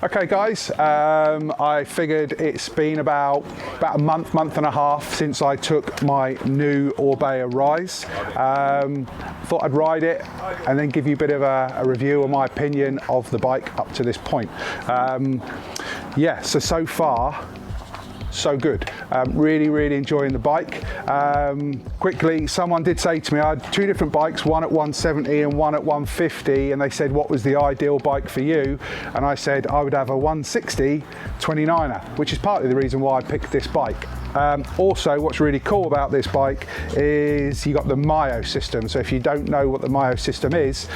Okay guys, I figured it's been about a month and a half since I took my new Orbea Rise. Thought I'd ride it and then give you a bit of a review of my opinion of the bike up to this point. Yeah, so far so good. Really enjoying the bike. Quickly, someone did say to me, I had two different bikes, one at 170 and one at 150, and they said, what was the ideal bike for you? And I said I would have a 160 29er, which is partly the reason why I picked this bike. Also, what's really cool about this bike is you got the Myo system. So if you don't know what the Myo system is,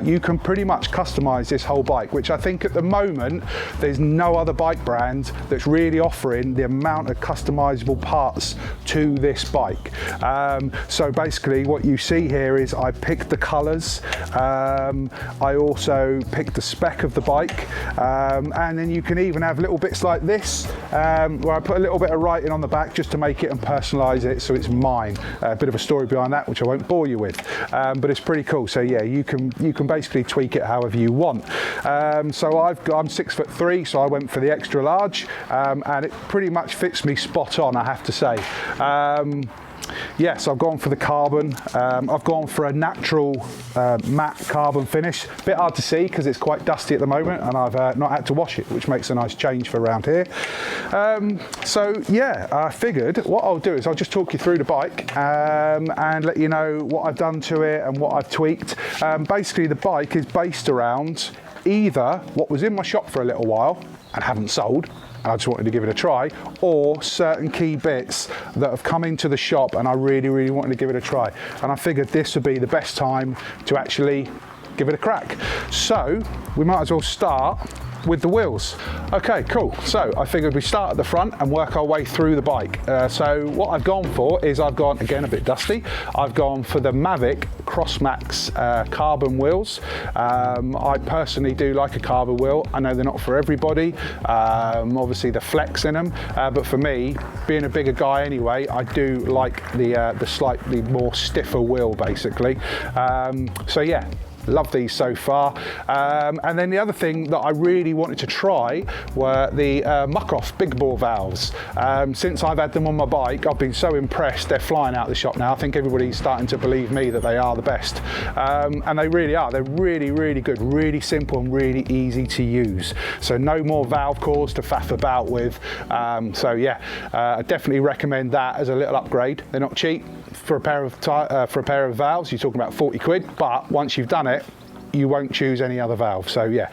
you can pretty much customize this whole bike, which I think at the moment there's no other bike brand that's really offering the amount of customizable parts to this bike. So basically what you see here is I picked the colors, I also picked the spec of the bike, and then you can even have little bits like this, where I put a little bit of writing on the back just to make it and personalize it so it's mine. A bit of a story behind that, which I won't bore you with, but it's pretty cool. So yeah, you can basically tweak it however you want. So I'm 6'3", so I went for the extra large, and it pretty much fits me spot on, I have to say. Yes, I've gone for the carbon. I've gone for a natural matte carbon finish. Bit hard to see because it's quite dusty at the moment, and I've not had to wash it, which makes a nice change for around here. So yeah, I figured what I'll do is I'll just talk you through the bike and let you know what I've done to it and what I've tweaked. Basically, the bike is based around either what was in my shop for a little while and haven't sold, and I just wanted to give it a try, or certain key bits that have come into the shop and I really wanted to give it a try. And I figured this would be the best time to actually give it a crack. So we might as well start with the wheels. Okay, cool. So I figured we start at the front and work our way through the bike. So what I've gone for is I've gone, again, a bit dusty, I've gone for the Mavic Crossmax carbon wheels. I personally do like a carbon wheel. I know they're not for everybody. Obviously the flex in them, but for me, being a bigger guy anyway, I do like the slightly more stiffer wheel, basically. So yeah, love these so far. And then the other thing that I really wanted to try were the Muck-Off big bore valves. Since I've had them on my bike, I've been so impressed. They're flying out the shop now. I think everybody's starting to believe me that they are the best. And they really are. They're really good, really simple and really easy to use. So no more valve cores to faff about with. So yeah, I definitely recommend that as a little upgrade. They're not cheap for a pair of valves. You're talking about 40 quid, but once you've done it, you won't choose any other valve. So yeah,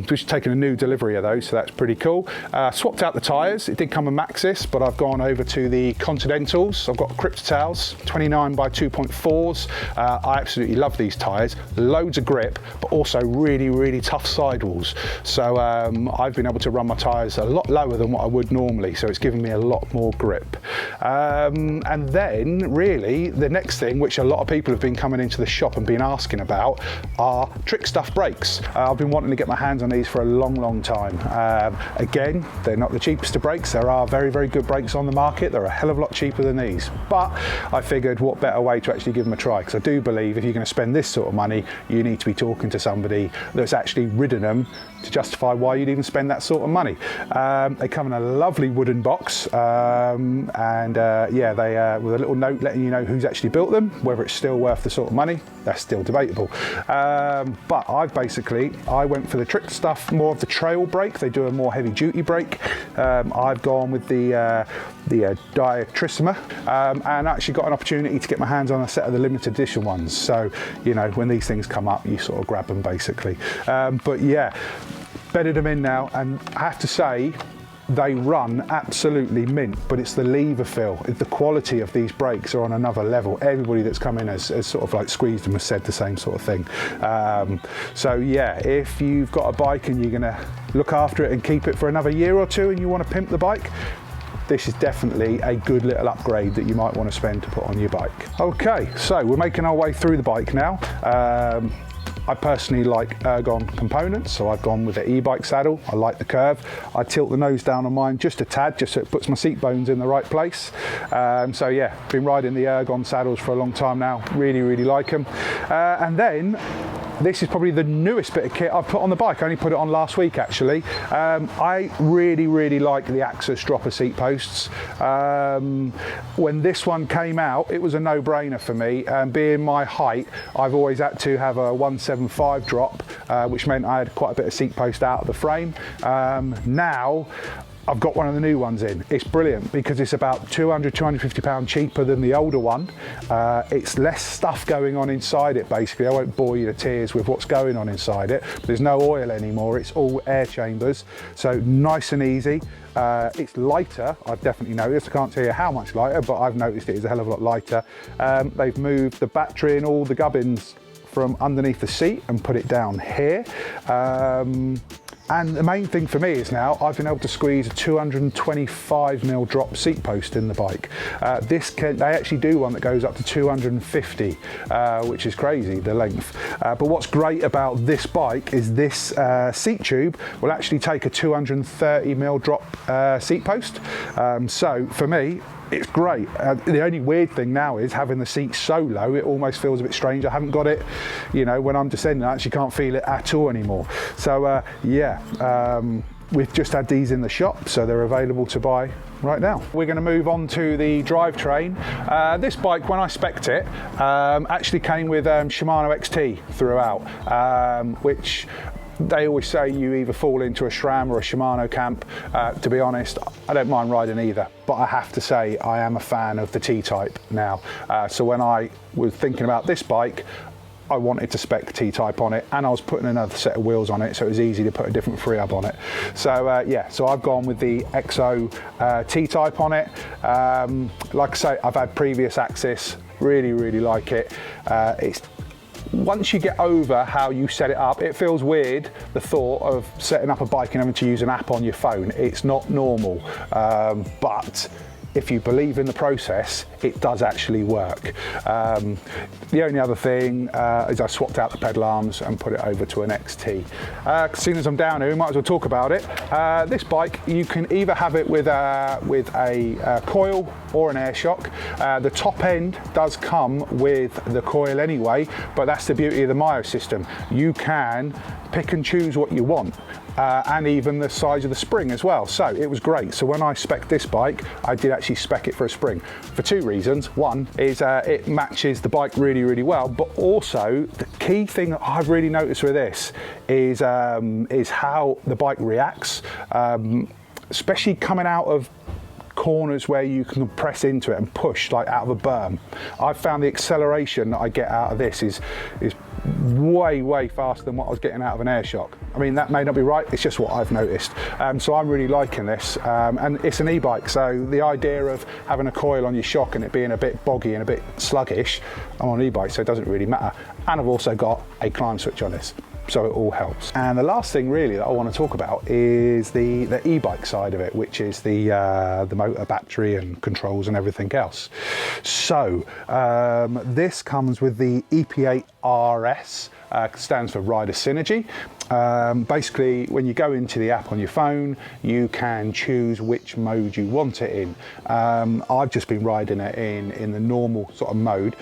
just taking a new delivery of those, so that's pretty cool. Swapped out the tyres. It did come a Maxxis, but I've gone over to the Continentals. I've got Cryptotals 29 by 2.4s. I absolutely love these tyres. Loads of grip, but also really tough sidewalls. So I've been able to run my tyres a lot lower than what I would normally, so it's given me a lot more grip. And then really the next thing, which a lot of people have been coming into the shop and been asking about, are trick stuff brakes. I've been wanting to get my hands on these for a long time. Again, they're not the cheapest of brakes. There are very good brakes on the market. They're a hell of a lot cheaper than these. But I figured what better way to actually give them a try, because I do believe if you're going to spend this sort of money, you need to be talking to somebody that's actually ridden them to justify why you'd even spend that sort of money. They come in a lovely wooden box, and yeah, they with a little note letting you know who's actually built them. Whether it's still worth the sort of money, that's still debatable. But I went for the trick stuff, more of the trail brake. They do a more heavy duty brake. I've gone with the Diatrissima, and actually got an opportunity to get my hands on a set of the limited edition ones. So, you know, when these things come up, you sort of grab them basically. But yeah, bedded them in now, and I have to say, they run absolutely mint, but it's the lever feel. The quality of these brakes are on another level. Everybody that's come in has sort of like squeezed them, has said the same sort of thing. So yeah, if you've got a bike and you're gonna look after it and keep it for another year or two and you want to pimp the bike, this is definitely a good little upgrade that you might want to spend to put on your bike. Okay, so we're making our way through the bike now. I personally like ergon components, so I've gone with the e-bike saddle. I like the curve. I tilt the nose down on mine just a tad, just so it puts my seat bones in the right place. So yeah, been riding the ergon saddles for a long time now. Really like them. And then this is probably the newest bit of kit I've put on the bike. I only put it on last week actually. I really like the Axis dropper seat posts. When this one came out, it was a no-brainer for me. Being my height, I've always had to have a 175 drop, which meant I had quite a bit of seat post out of the frame. Now I've got one of the new ones in. It's brilliant because it's about £200–250 cheaper than the older one. It's less stuff going on inside it basically. I won't bore you to tears with what's going on inside it. There's no oil anymore, it's all air chambers. So nice and easy. It's lighter, I've definitely noticed. I can't tell you how much lighter, but I've noticed it is a hell of a lot lighter. They've moved the battery and all the gubbins from underneath the seat and put it down here. And the main thing for me is now I've been able to squeeze a 225mm drop seat post in the bike. They actually do one that goes up to 250, which is crazy, the length. But what's great about this bike is this seat tube will actually take a 230mm drop seat post. So for me, it's great. The only weird thing now is having the seat so low, it almost feels a bit strange. I haven't got it, you know, when I'm descending, I actually can't feel it at all anymore. So we've just had these in the shop, so they're available to buy right now. We're going to move on to the drivetrain. This bike, when I spec'd it, actually came with Shimano XT throughout, which they always say you either fall into a SRAM or a Shimano camp. To be honest, I don't mind riding either, but I have to say I am a fan of the T-Type now. So when I was thinking about this bike, I wanted to spec T-Type on it, and I was putting another set of wheels on it, so it was easy to put a different free hub on it. So so I've gone with the XO T-Type on it. Like I say, I've had previous Axis, really like it. Once you get over how you set it up, it feels weird, the thought of setting up a bike and having to use an app on your phone. It's not normal, but if you believe in the process, it does actually work. The only other thing is I swapped out the pedal arms and put it over to an XT. As soon as I'm down here, we might as well talk about it. This bike, you can either have it with a coil or an air shock. The top end does come with the coil anyway, but that's the beauty of the Myo system. You can pick and choose what you want. And even the size of the spring as well. So it was great. So when I spec'd this bike, I did actually spec it for a spring for two reasons. One is it matches the bike really well, but also the key thing that I've really noticed with this is how the bike reacts, especially coming out of corners where you can press into it and push like out of a berm. I've found the acceleration that I get out of this is way faster than what I was getting out of an air shock. I mean, that may not be right, it's just what I've noticed. So I'm really liking this, and it's an e-bike, so the idea of having a coil on your shock and it being a bit boggy and a bit sluggish, I'm on an e-bike, so it doesn't really matter. And I've also got a climb switch on this, so it all helps. And the last thing really that I want to talk about is the e-bike side of it, which is the motor, battery and controls and everything else. So this comes with the EP8 RS, stands for Rider Synergy. Basically, when you go into the app on your phone, you can choose which mode you want it in. I've just been riding it in the normal sort of mode.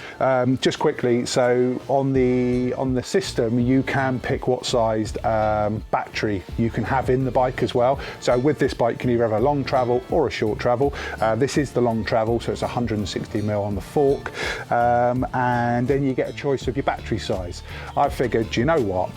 Just quickly, so on the system, you can pick what sized battery you can have in the bike as well. So with this bike, you can either have a long travel or a short travel. This is the long travel, so it's 160mm on the fork, and then you get a choice of your battery size. I figured, do you know what?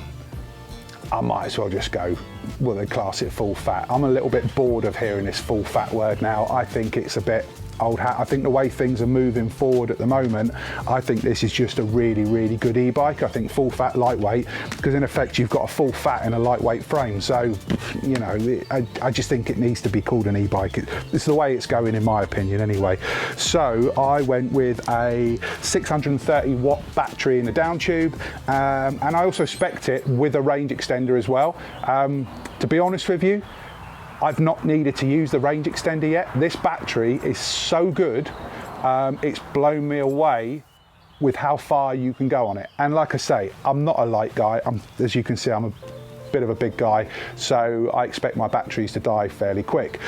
I might as well just go, well, they class it full fat. I'm a little bit bored of hearing this full fat word now. I think it's a bit old hat. I think the way things are moving forward at the moment, I think this is just a really good e-bike. I think full fat, lightweight, because in effect you've got a full fat in a lightweight frame. So, you know, I just think it needs to be called an e-bike. It's the way it's going in my opinion anyway. So I went with a 630 watt battery in the down tube, and I also spec'd it with a range extender as well. To be honest with you, I've not needed to use the range extender yet. This battery is so good, it's blown me away with how far you can go on it. And like I say, I'm not a light guy. As you can see, I'm a bit of a big guy, so I expect my batteries to die fairly quick.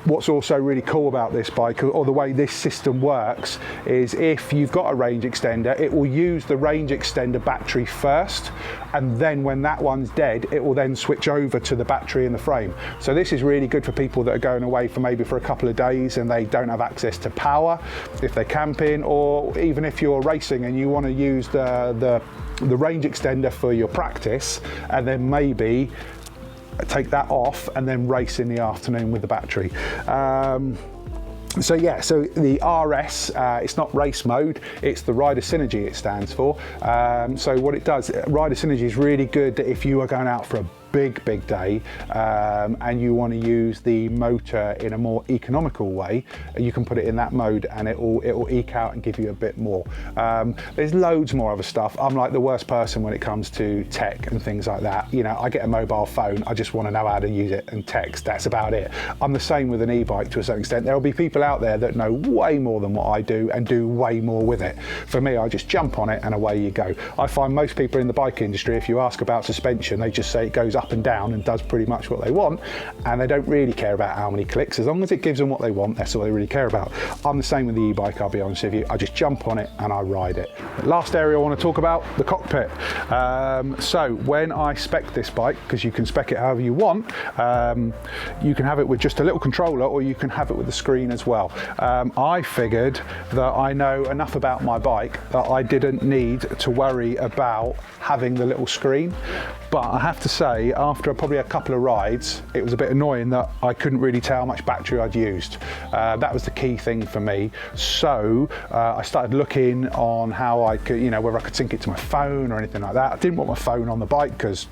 What's also really cool about this bike, or the way this system works, is if you've got a range extender, it will use the range extender battery first, and then when that one's dead, it will then switch over to the battery in the frame. So this is really good for people that are going away for maybe for a couple of days and they don't have access to power, if they're camping, or even if you're racing and you want to use the range extender for your practice, and then maybe take that off and then race in the afternoon with the battery. So yeah, so the RS, it's not race mode, it's the rider synergy it stands for. So what it does, rider synergy is really good if you are going out for a big day and you want to use the motor in a more economical way, you can put it in that mode and it will eke out and give you a bit more. There's loads more other stuff. I'm like the worst person when it comes to tech and things like that. You know, I get a mobile phone, I just want to know how to use it and text, that's about it. I'm the same with an e-bike to a certain extent. There'll be people out there that know way more than what I do and do way more with it. For me, I just jump on it and away you go. I find most people in the bike industry, if you ask about suspension, they just say it goes up and down and does pretty much what they want, and they don't really care about how many clicks. As long as it gives them what they want, that's all they really care about. I'm the same with the e-bike, I'll be honest with you. I just jump on it and I ride it. Last area I want to talk about, the cockpit. So when I spec this bike, because you can spec it however you want, you can have it with just a little controller or you can have it with the screen as well. I figured that I know enough about my bike that I didn't need to worry about having the little screen, but I have to say, after probably a couple of rides, it was a bit annoying that I couldn't really tell how much battery I'd used. That was the key thing for me. So I started looking on how I could, you know, whether I could sync it to my phone or anything like that. I didn't want my phone on the bike because,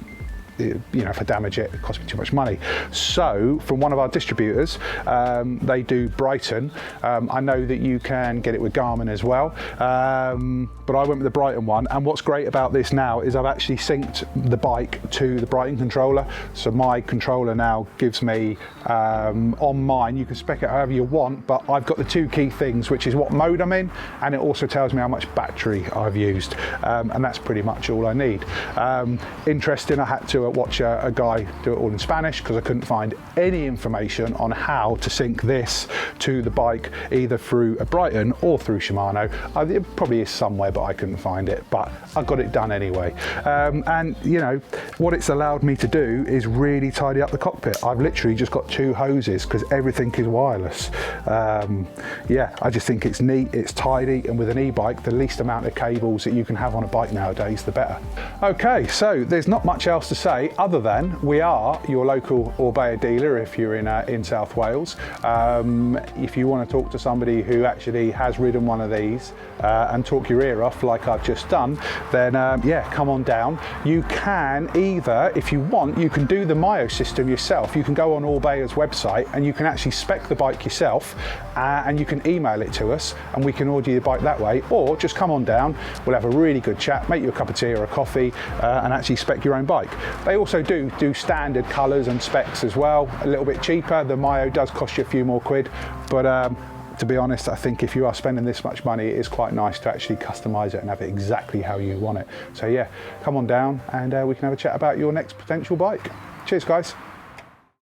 you know, if I damage it, it costs me too much money. So from one of our distributors, they do Brighton. I know that you can get it with Garmin as well, but I went with the Brighton one. And what's great about this now is I've actually synced the bike to the Brighton controller. So my controller now gives me, on mine, you can spec it however you want, but I've got the two key things, which is what mode I'm in, and it also tells me how much battery I've used. And that's pretty much all I need. Interesting, I had to watch a guy do it all in Spanish because I couldn't find any information on how to sync this to the bike, either through a Brighton or through Shimano. It probably is somewhere, but I couldn't find it, but I got it done anyway. And you know, what it's allowed me to do is really tidy up the cockpit. I've literally just got two hoses because everything is wireless. Yeah, I just think it's neat, it's tidy, and with an e-bike, the least amount of cables that you can have on a bike nowadays, the better. Okay, so there's not much else to say other than we are your local Orbea dealer if you're in South Wales. If you want to talk to somebody who actually has ridden one of these and talk your ear off like I've just done, then yeah, come on down. You can either, if you want, you can do the Myo system yourself. You can go on Orbea's website and you can actually spec the bike yourself, and you can email it to us and we can order your bike that way, or just come on down, we'll have a really good chat, make you a cup of tea or a coffee, and actually spec your own bike. They also do standard colours and specs as well, a little bit cheaper. The Myo does cost you a few more quid, but to be honest, I think if you are spending this much money, it is quite nice to actually customise it and have it exactly how you want it. So yeah, come on down and we can have a chat about your next potential bike. Cheers guys.